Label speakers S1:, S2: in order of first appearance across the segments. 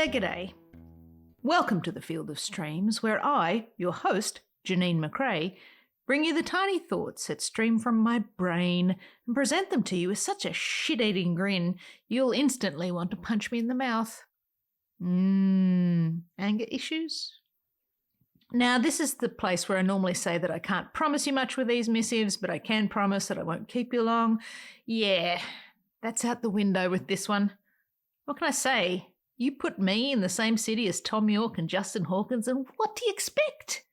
S1: G'day. Welcome to the Field of Streams, where I, your host, Janine McRae, bring you the tiny thoughts that stream from my brain and present them to you with such a shit-eating grin you'll instantly want to punch me in the mouth. Anger issues? Now, this is the place where I normally say that I can't promise you much with these missives, but I can promise that I won't keep you long. Yeah, that's out the window with this one. What can I say? You put me in the same city as Thom Yorke and Justin Hawkins, and what do you expect?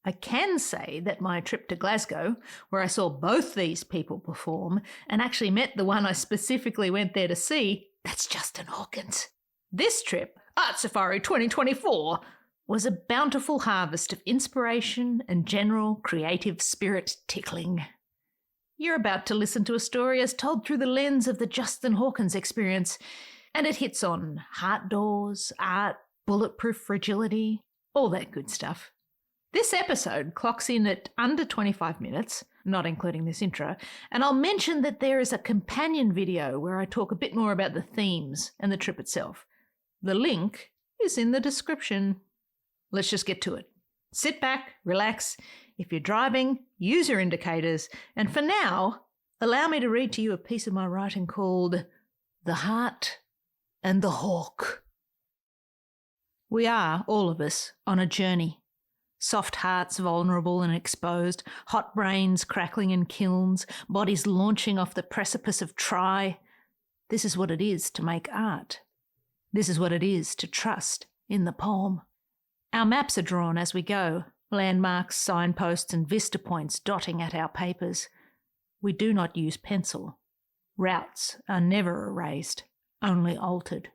S1: I can say that my trip to Glasgow, where I saw both these people perform and actually met the one I specifically went there to see, that's Justin Hawkins. This trip, Art Safari 2024, was a bountiful harvest of inspiration and general creative spirit tickling. You're about to listen to a story as told through the lens of the Justin Hawkins experience, and it hits on heart doors, art, bulletproof fragility, all that good stuff. This episode clocks in at under 25 minutes, not including this intro, and I'll mention that there is a companion video where I talk a bit more about the themes and the trip itself. The link is in the description. Let's just get to it. Sit back, relax. If you're driving, use your indicators, and for now, allow me to read to you a piece of my writing called The Heart and the Hawk. We are, all of us, on a journey. Soft hearts vulnerable and exposed, hot brains crackling in kilns, bodies launching off the precipice of try. This is what it is to make art. This is what it is to trust in the poem. Our maps are drawn as we go, landmarks, signposts and vista points dotting at our papers. We do not use pencil. Routes are never erased, only altered.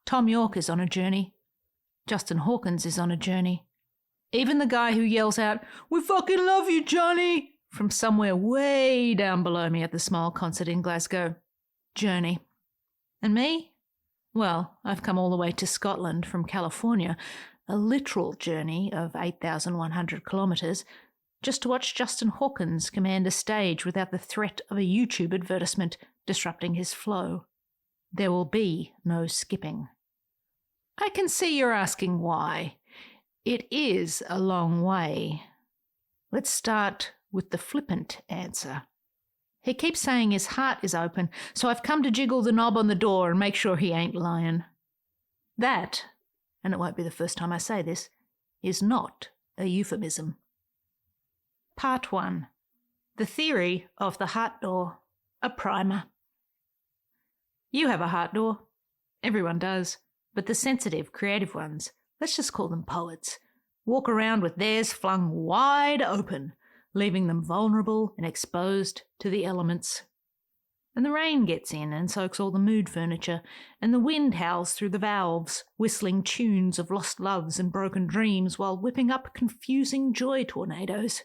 S1: Thom Yorke is on a journey. Justin Hawkins is on a journey. Even the guy who yells out, "We fucking love you, Johnny!" from somewhere way down below me at the Smile concert in Glasgow. Journey. And me? Well, I've come all the way to Scotland from California, a literal journey of 8,100 kilometres, just to watch Justin Hawkins command a stage without the threat of a YouTube advertisement disrupting his flow. There will be no skipping. I can see you're asking why. It is a long way. Let's start with the flippant answer. He keeps saying his heart is open, so I've come to jiggle the knob on the door and make sure he ain't lying. That, and it won't be the first time I say this, is not a euphemism. Part 1. The theory of the heart door. A primer. You have a heart door. Everyone does. But the sensitive, creative ones, let's just call them poets, walk around with theirs flung wide open, leaving them vulnerable and exposed to the elements. And the rain gets in and soaks all the mood furniture, and the wind howls through the valves, whistling tunes of lost loves and broken dreams while whipping up confusing joy tornadoes.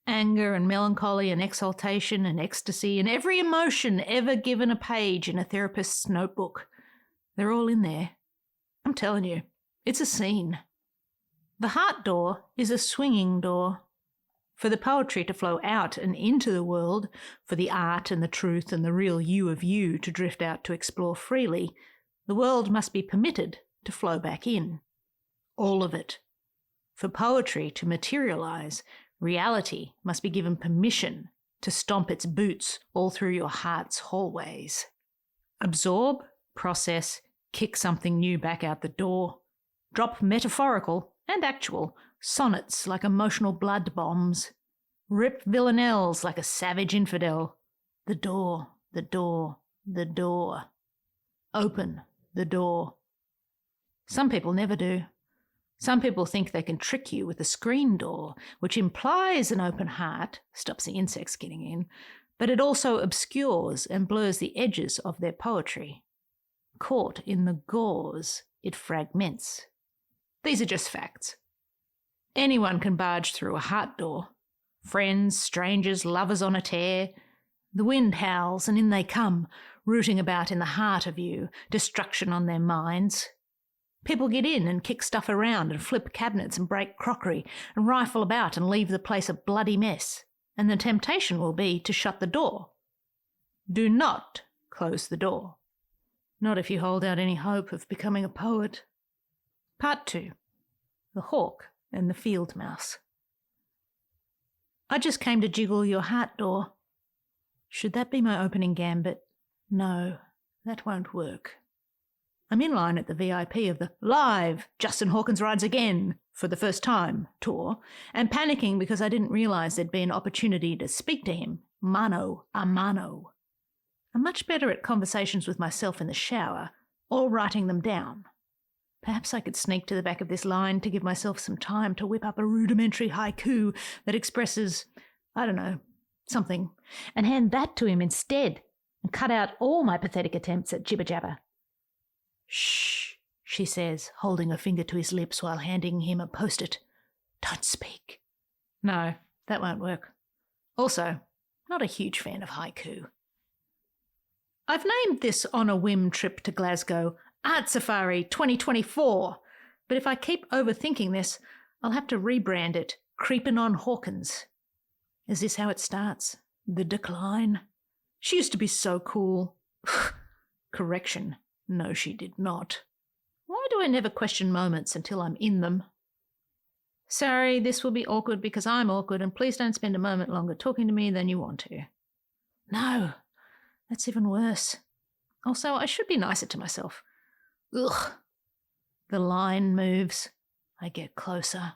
S1: Anger and melancholy and exaltation and ecstasy and every emotion ever given a page in a therapist's notebook. They're all in there. I'm telling you, it's a scene. The heart door is a swinging door. For the poetry to flow out and into the world, for the art and the truth and the real you of you to drift out to explore freely, the world must be permitted to flow back in. All of it. For poetry to materialise, reality must be given permission to stomp its boots all through your heart's hallways. Absorb, process, kick something new back out the door. Drop metaphorical and actual sonnets like emotional blood bombs. Rip villanelles like a savage infidel. The door, the door, the door. Open the door. Some people never do. Some people think they can trick you with a screen door, which implies an open heart, stops the insects getting in, but it also obscures and blurs the edges of their poetry. Caught in the gauze, it fragments. These are just facts. Anyone can barge through a heart door. Friends, strangers, lovers on a tear. The wind howls and in they come, rooting about in the heart of you, destruction on their minds. People get in and kick stuff around and flip cabinets and break crockery and rifle about and leave the place a bloody mess, and the temptation will be to shut the door. Do not close the door. Not if you hold out any hope of becoming a poet. Part 2. The Hawk and the Field Mouse. I just came to jiggle your heart door. Should that be my opening gambit? No, that won't work. I'm in line at the VIP of the live Justin Hawkins Rides Again for the first time tour, and panicking because I didn't realise there'd be an opportunity to speak to him, mano a mano. I'm much better at conversations with myself in the shower, or writing them down. Perhaps I could sneak to the back of this line to give myself some time to whip up a rudimentary haiku that expresses, I don't know, something, and hand that to him instead, and cut out all my pathetic attempts at jibber-jabber. Shh, she says, holding a finger to his lips while handing him a post-it. Don't speak. No, that won't work. Also, not a huge fan of haiku. I've named this on a whim trip to Glasgow Art Safari 2024, but if I keep overthinking this, I'll have to rebrand it Creepin' on Hawkins. Is this how it starts? The decline? She used to be so cool. Correction. No, she did not. Why do I never question moments until I'm in them? Sorry, this will be awkward because I'm awkward, and please don't spend a moment longer talking to me than you want to. No, that's even worse. Also, I should be nicer to myself. Ugh. The line moves. I get closer.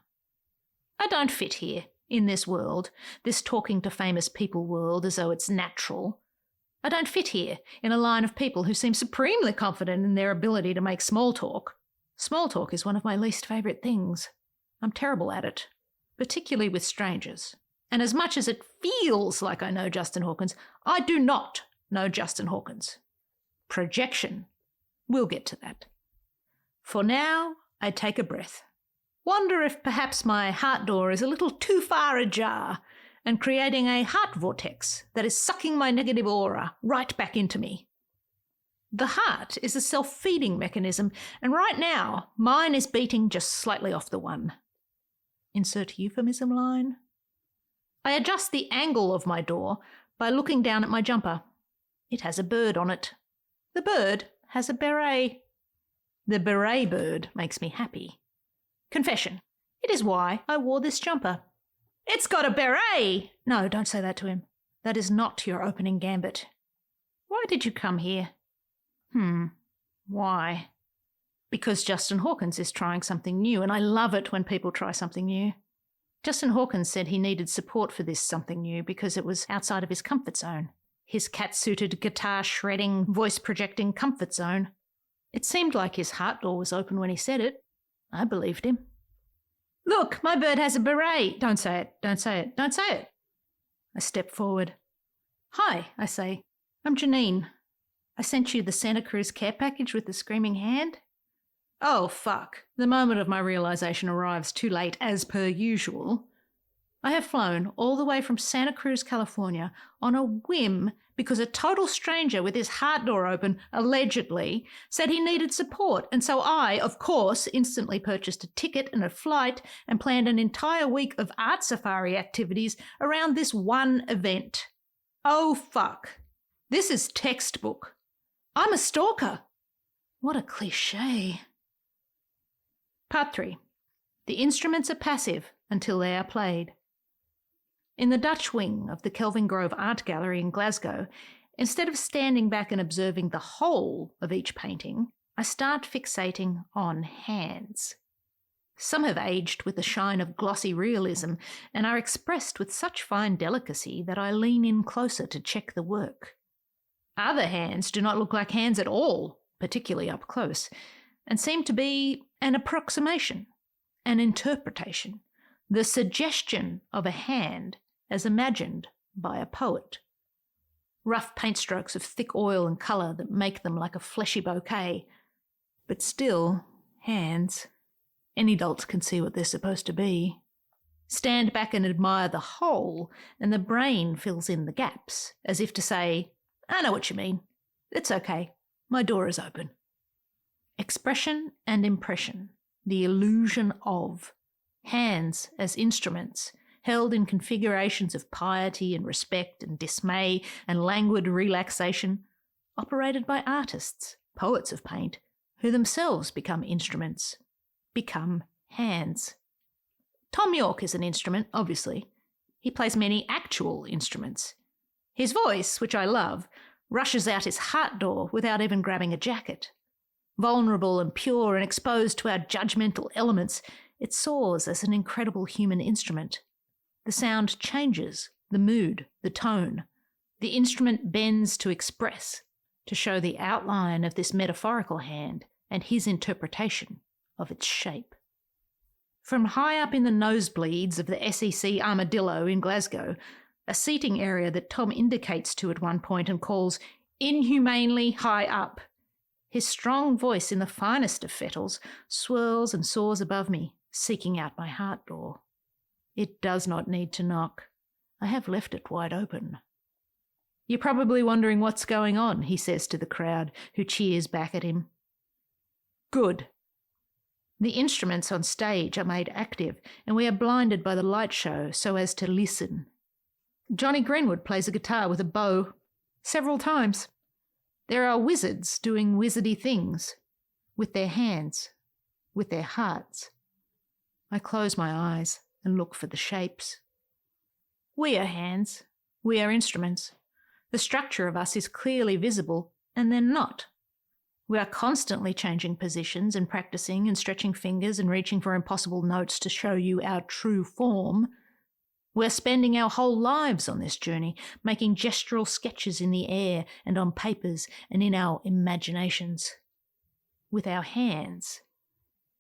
S1: I don't fit here, in this world, this talking to famous people world as though it's natural. I don't fit here in a line of people who seem supremely confident in their ability to make small talk. Small talk is one of my least favourite things. I'm terrible at it, particularly with strangers. And as much as it feels like I know Justin Hawkins, I do not know Justin Hawkins. Projection. We'll get to that. For now, I take a breath. Wonder if perhaps my heart door is a little too far ajar and creating a heart vortex that is sucking my negative aura right back into me. The heart is a self-feeding mechanism, and right now, mine is beating just slightly off the one. Insert euphemism line. I adjust the angle of my door by looking down at my jumper. It has a bird on it. The bird has a beret. The beret bird makes me happy. Confession. It is why I wore this jumper. It's got a beret! No, don't say that to him. That is not your opening gambit. Why did you come here? Why? Because Justin Hawkins is trying something new, and I love it when people try something new. Justin Hawkins said he needed support for this something new because it was outside of his comfort zone. His cat-suited, guitar-shredding, voice-projecting comfort zone. It seemed like his heart door was open when he said it. I believed him. Look, my bird has a beret. Don't say it, don't say it, don't say it. I step forward. Hi, I say. I'm Janine. I sent you the Santa Cruz care package with the screaming hand. Oh, fuck. The moment of my realisation arrives too late, as per usual. I have flown all the way from Santa Cruz, California, on a whim because a total stranger with his heart door open, allegedly, said he needed support, and so I, of course, instantly purchased a ticket and a flight and planned an entire week of art safari activities around this one event. Oh, fuck. This is textbook. I'm a stalker. What a cliché. Part 3. The instruments are passive until they are played. In the Dutch wing of the Kelvin Grove Art Gallery in Glasgow, instead of standing back and observing the whole of each painting, I start fixating on hands. Some have aged with the shine of glossy realism and are expressed with such fine delicacy that I lean in closer to check the work. Other hands do not look like hands at all, particularly up close, and seem to be an approximation, an interpretation, the suggestion of a hand as imagined by a poet. Rough paint strokes of thick oil and colour that make them like a fleshy bouquet. But still, hands. Any adult can see what they're supposed to be. Stand back and admire the whole, and the brain fills in the gaps, as if to say, I know what you mean. It's okay. My door is open. Expression and impression, the illusion of. Hands as instruments, held in configurations of piety and respect and dismay and languid relaxation, operated by artists poets of paint, who themselves become instruments, become hands. Thom Yorke is an instrument, obviously. He plays many actual instruments. His voice, which I love, rushes out his heart door without even grabbing a jacket. Vulnerable and pure and exposed to our judgmental elements, it soars as an incredible human instrument. The sound changes, the mood, the tone. The instrument bends to express, to show the outline of this metaphorical hand and his interpretation of its shape. From high up in the nosebleeds of the SEC Armadillo in Glasgow, a seating area that Tom indicates to at one point and calls inhumanely high up, his strong voice in the finest of fettles swirls and soars above me, seeking out my heart door. It does not need to knock. I have left it wide open. You're probably wondering what's going on, he says to the crowd, who cheers back at him. Good. The instruments on stage are made active, and we are blinded by the light show so as to listen. Johnny Greenwood plays a guitar with a bow several times. There are wizards doing wizardy things with their hands, with their hearts. I close my eyes and look for the shapes. We are hands. We are instruments. The structure of us is clearly visible, and then not. We are constantly changing positions and practicing and stretching fingers and reaching for impossible notes to show you our true form. We're spending our whole lives on this journey, making gestural sketches in the air and on papers and in our imaginations. With our hands.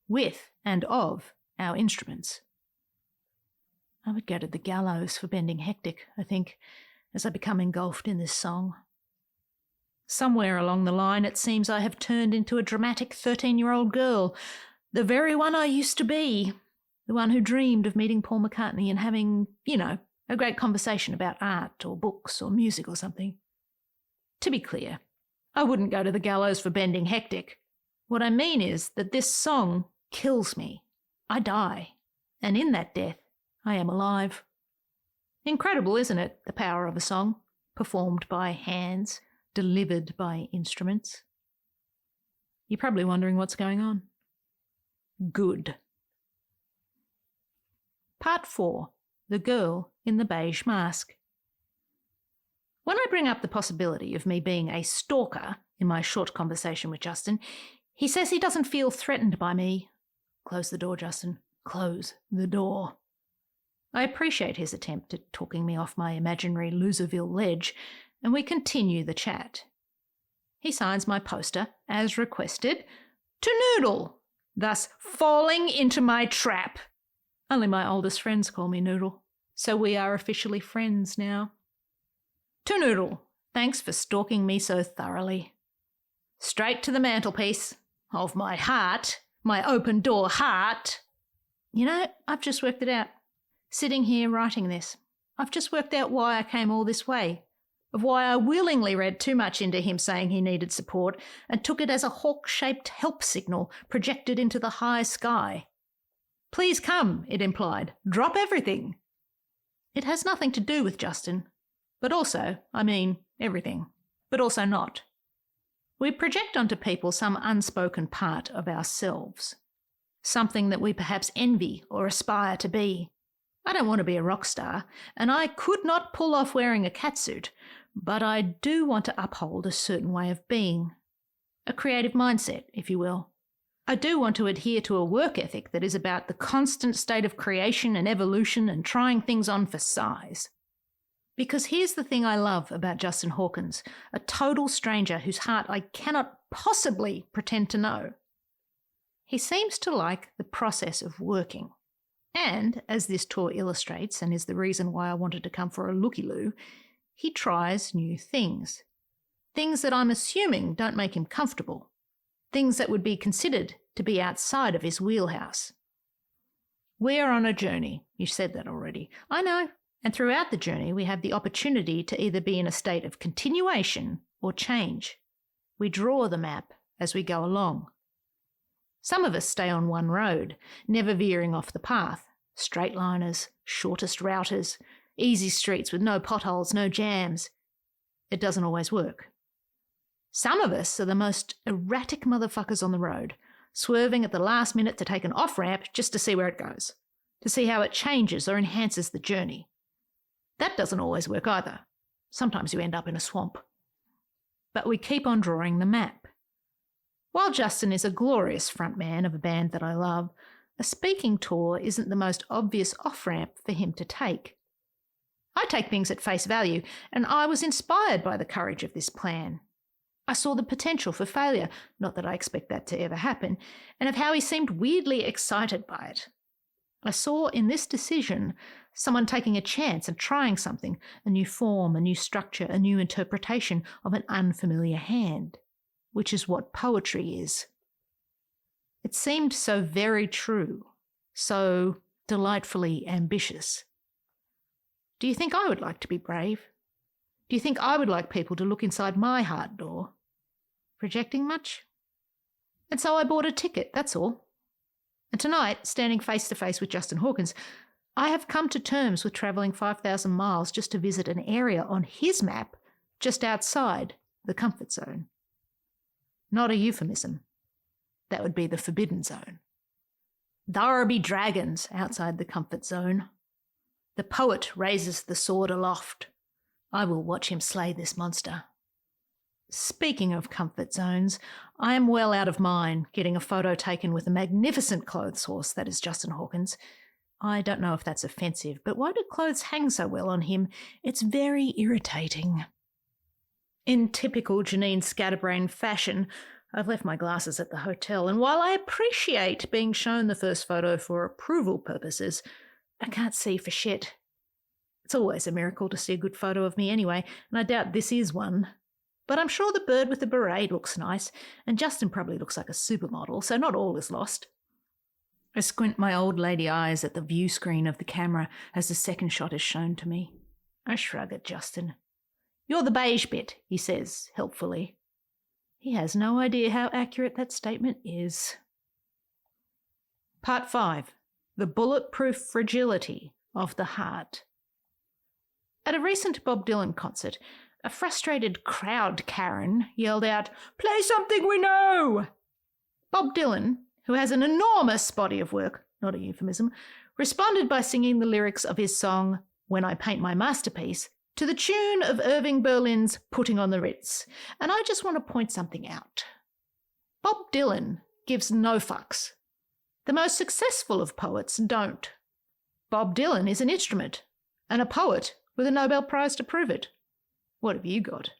S1: With and of our instruments. I would go to the gallows for bending hectic, I think, as I become engulfed in this song. Somewhere along the line it seems I have turned into a dramatic 13-year-old girl, the very one I used to be, the one who dreamed of meeting Paul McCartney and having, a great conversation about art or books or music or something. To be clear, I wouldn't go to the gallows for bending hectic. What I mean is that this song kills me. I die, and in that death I am alive. Incredible, isn't it, the power of a song, performed by hands, delivered by instruments? You're probably wondering what's going on. Good. Part 4. The Girl in the Beige Mask. When I bring up the possibility of me being a stalker in my short conversation with Justin, he says he doesn't feel threatened by me. Close the door, Justin. Close the door. I appreciate his attempt at talking me off my imaginary Loserville ledge, and we continue the chat. He signs my poster, as requested, to Noodle, thus falling into my trap. Only my oldest friends call me Noodle, so we are officially friends now. To Noodle, thanks for stalking me so thoroughly. Straight to the mantelpiece of my heart, my open-door heart. I've just worked it out. Sitting here writing this, I've just worked out why I came all this way, of why I willingly read too much into him saying he needed support and took it as a hawk-shaped help signal projected into the high sky. Please come, it implied. Drop everything. It has nothing to do with Justin, but also, everything, but also not. We project onto people some unspoken part of ourselves, something that we perhaps envy or aspire to be. I don't want to be a rock star, and I could not pull off wearing a catsuit, but I do want to uphold a certain way of being. A creative mindset, if you will. I do want to adhere to a work ethic that is about the constant state of creation and evolution and trying things on for size. Because here's the thing I love about Justin Hawkins, a total stranger whose heart I cannot possibly pretend to know. He seems to like the process of working. And, as this tour illustrates and is the reason why I wanted to come for a looky-loo, he tries new things. Things that I'm assuming don't make him comfortable. Things that would be considered to be outside of his wheelhouse. We're on a journey. You said that already. I know. And throughout the journey, we have the opportunity to either be in a state of continuation or change. We draw the map as we go along. Some of us stay on one road, never veering off the path. Straightliners, shortest routers, easy streets with no potholes, no jams. It doesn't always work. Some of us are the most erratic motherfuckers on the road, swerving at the last minute to take an off-ramp just to see where it goes, to see how it changes or enhances the journey. That doesn't always work either. Sometimes you end up in a swamp. But we keep on drawing the map. While Justin is a glorious frontman of a band that I love, a speaking tour isn't the most obvious off-ramp for him to take. I take things at face value, and I was inspired by the courage of this plan. I saw the potential for failure, not that I expect that to ever happen, and of how he seemed weirdly excited by it. I saw in this decision someone taking a chance and trying something, a new form, a new structure, a new interpretation of an unfamiliar hand, which is what poetry is. It seemed so very true, so delightfully ambitious. Do you think I would like to be brave? Do you think I would like people to look inside my heart door? Projecting much? And so I bought a ticket, that's all. And tonight, standing face to face with Justin Hawkins, I have come to terms with travelling 5,000 miles just to visit an area on his map just outside the comfort zone. Not a euphemism. That would be the forbidden zone. There be dragons outside the comfort zone. The poet raises the sword aloft. I will watch him slay this monster. Speaking of comfort zones, I am well out of mine getting a photo taken with a magnificent clothes horse that is Justin Hawkins. I don't know if that's offensive, but why do clothes hang so well on him? It's very irritating. In typical Janine Scatterbrain fashion, I've left my glasses at the hotel, and while I appreciate being shown the first photo for approval purposes, I can't see for shit. It's always a miracle to see a good photo of me anyway, and I doubt this is one. But I'm sure the bird with the beret looks nice, and Justin probably looks like a supermodel, so not all is lost. I squint my old lady eyes at the view screen of the camera as the second shot is shown to me. I shrug at Justin. "You're the beige bit," he says, helpfully. He has no idea how accurate that statement is. Part 5. The bulletproof fragility of the heart. At a recent Bob Dylan concert, a frustrated crowd Karen yelled out, "Play something we know!" Bob Dylan, who has an enormous body of work, not a euphemism, responded by singing the lyrics of his song, When I Paint My Masterpiece, to the tune of Irving Berlin's Putting on the Ritz. And I just want to point something out. Bob Dylan gives no fucks. The most successful of poets don't. Bob Dylan is an instrument, and a poet with a Nobel Prize to prove it. What have you got?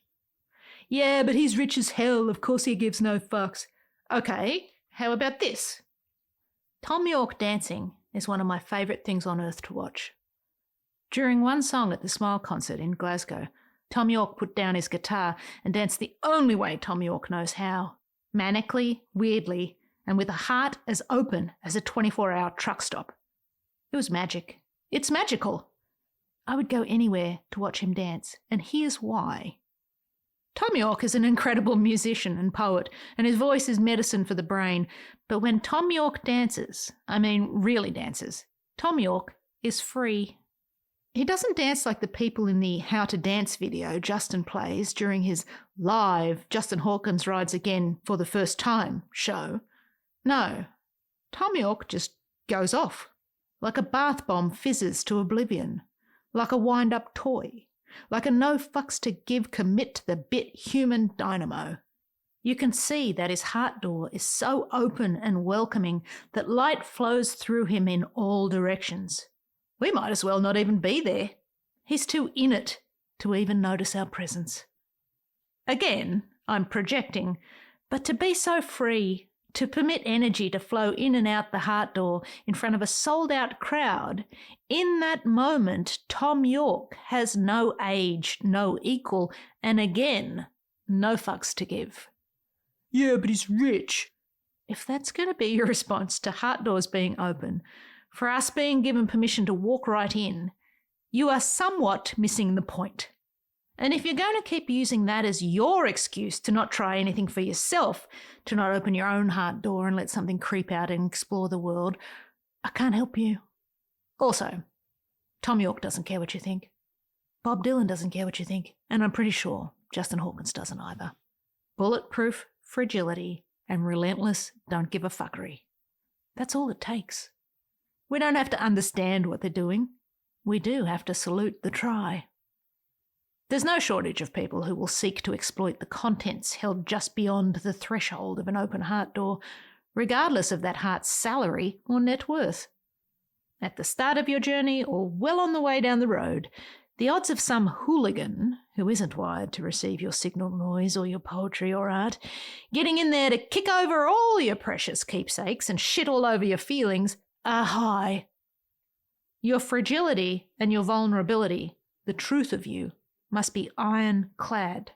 S1: Yeah, but he's rich as hell, of course he gives no fucks. Okay, how about this? Thom Yorke dancing is one of my favourite things on earth to watch. During one song at the Smile concert in Glasgow, Thom Yorke put down his guitar and danced the only way Thom Yorke knows how, manically, weirdly, and with a heart as open as a 24-hour truck stop. It was magic. It's magical. I would go anywhere to watch him dance, and here's why. Thom Yorke is an incredible musician and poet, and his voice is medicine for the brain, but when Thom Yorke dances, I mean really dances, Thom Yorke is free. He doesn't dance like the people in the How to Dance video Justin plays during his live Justin Hawkins Rides Again for the First Time show. No, Thom Yorke just goes off, like a bath bomb fizzes to oblivion, like a wind-up toy, like a no-fucks-to-give commit-to-the-bit human dynamo. You can see that his heart door is so open and welcoming that light flows through him in all directions. We might as well not even be there. He's too in it to even notice our presence. Again, I'm projecting, but to be so free, to permit energy to flow in and out the heart door in front of a sold-out crowd, in that moment, Thom Yorke has no age, no equal, and again, no fucks to give. Yeah, but he's rich. If that's going to be your response to heart doors being open, for us being given permission to walk right in, you are somewhat missing the point. And if you're going to keep using that as your excuse to not try anything for yourself, to not open your own heart door and let something creep out and explore the world, I can't help you. Also, Thom Yorke doesn't care what you think. Bob Dylan doesn't care what you think. And I'm pretty sure Justin Hawkins doesn't either. bulletproof fragility, and relentless don't give a fuckery. That's all it takes. We don't have to understand what they're doing. We do have to salute the try. There's no shortage of people who will seek to exploit the contents held just beyond the threshold of an open heart door, regardless of that heart's salary or net worth. At the start of your journey or well on the way down the road, the odds of some hooligan who isn't wired to receive your signal noise or your poetry or art getting in there to kick over all your precious keepsakes and shit all over your feelings are high. Your fragility and your vulnerability, the truth of you, must be ironclad.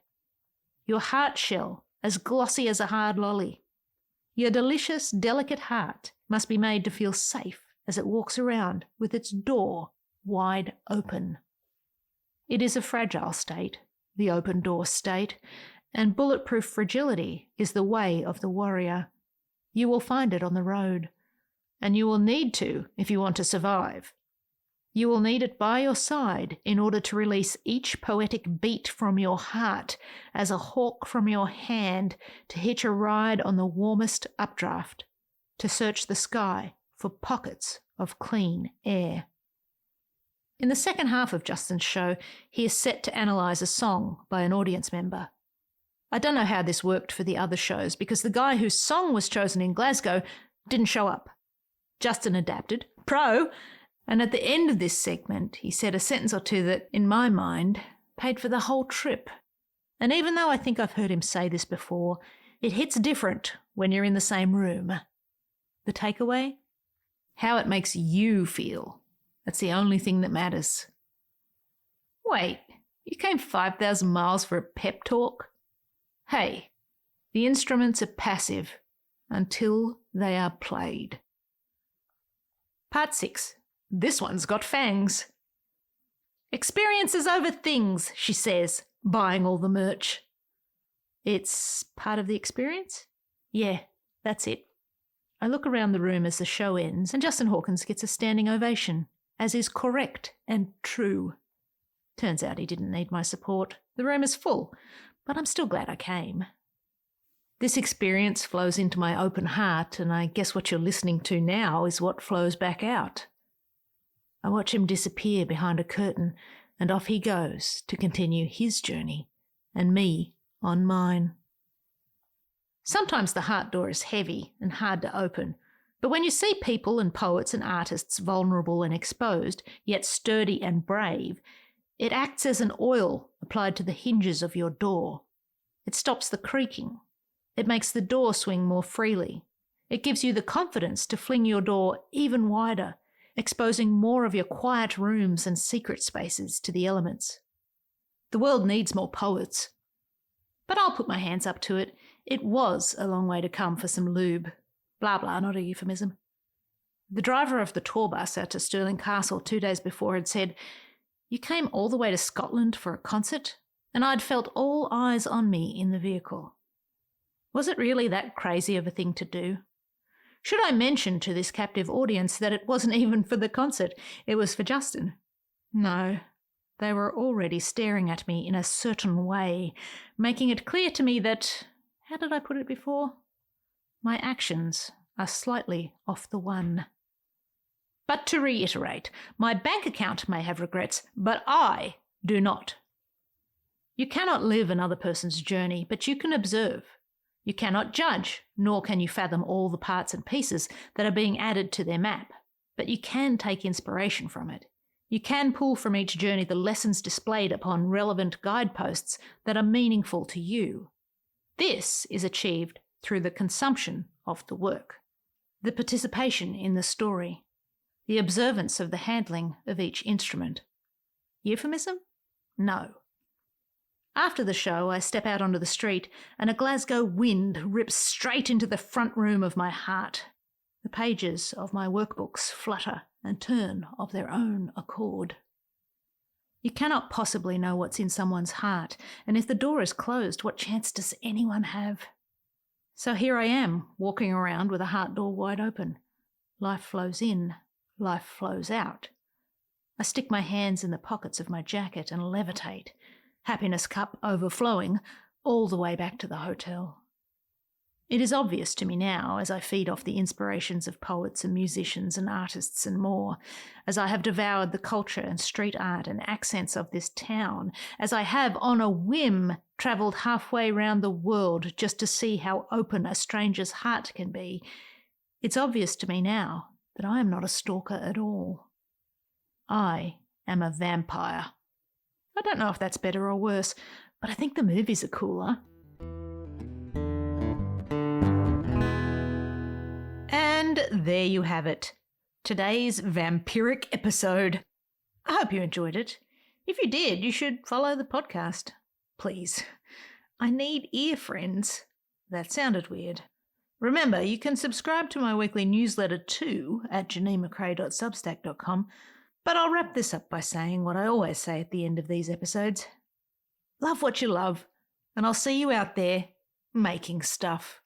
S1: Your heart shell as glossy as a hard lolly. Your delicious, delicate heart must be made to feel safe as it walks around with its door wide open. It is a fragile state, the open door state, and bulletproof fragility is the way of the warrior. You will find it on the road, and you will need to if you want to survive. You will need it by your side in order to release each poetic beat from your heart as a hawk from your hand to hitch a ride on the warmest updraft, to search the sky for pockets of clean air. In the second half of Justin's show, he is set to analyse a song by an audience member. I don't know how this worked for the other shows because the guy whose song was chosen in Glasgow didn't show up. Justin adapted, and at the end of this segment, he said a sentence or two that, in my mind, paid for the whole trip. And even though I think I've heard him say this before, it hits different when you're in the same room. The takeaway? How it makes you feel. That's the only thing that matters. Wait, you came 5,000 miles for a pep talk? Hey, the instruments are passive until they are played. Part 6. This one's got fangs. Experiences over things, she says, buying all the merch. It's part of the experience? Yeah, that's it. I look around the room as the show ends and Justin Hawkins gets a standing ovation, as is correct and true. Turns out he didn't need my support. The room is full, but I'm still glad I came. This experience flows into my open heart, and I guess what you're listening to now is what flows back out. I watch him disappear behind a curtain, and off he goes to continue his journey, and me on mine. Sometimes the heart door is heavy and hard to open, but when you see people and poets and artists vulnerable and exposed, yet sturdy and brave, it acts as an oil applied to the hinges of your door. It stops the creaking. It makes the door swing more freely. It gives you the confidence to fling your door even wider, exposing more of your quiet rooms and secret spaces to the elements. The world needs more poets. But I'll put my hands up to it. It was a long way to come for some lube. Blah blah, not a euphemism. The driver of the tour bus out to Stirling Castle 2 days before had said, "You came all the way to Scotland for a concert?" And I'd felt all eyes on me in the vehicle. Was it really that crazy of a thing to do? Should I mention to this captive audience that it wasn't even for the concert, it was for Justin? No, they were already staring at me in a certain way, making it clear to me that, how did I put it before? My actions are slightly off the one. But to reiterate, my bank account may have regrets, but I do not. You cannot live another person's journey, but you can observe. You cannot judge, nor can you fathom all the parts and pieces that are being added to their map, but you can take inspiration from it. You can pull from each journey the lessons displayed upon relevant guideposts that are meaningful to you. This is achieved through the consumption of the work, the participation in the story, the observance of the handling of each instrument. Euphemism? No. After the show, I step out onto the street and a Glasgow wind rips straight into the front room of my heart. The pages of my workbooks flutter and turn of their own accord. You cannot possibly know what's in someone's heart, and if the door is closed, what chance does anyone have? So here I am, walking around with a heart door wide open. Life flows in, life flows out. I stick my hands in the pockets of my jacket and levitate, happiness cup overflowing, all the way back to the hotel. It is obvious to me now, as I feed off the inspirations of poets and musicians and artists and more, as I have devoured the culture and street art and accents of this town, as I have, on a whim, travelled halfway round the world just to see how open a stranger's heart can be, it's obvious to me now that I am not a stalker at all. I am a vampire. I don't know if that's better or worse, but I think the movies are cooler. And there you have it. Today's vampiric episode. I hope you enjoyed it. If you did, you should follow the podcast. Please. I need ear friends. That sounded weird. Remember, you can subscribe to my weekly newsletter too at janinemccrae.substack.com, but I'll wrap this up by saying what I always say at the end of these episodes. Love what you love, and I'll see you out there making stuff.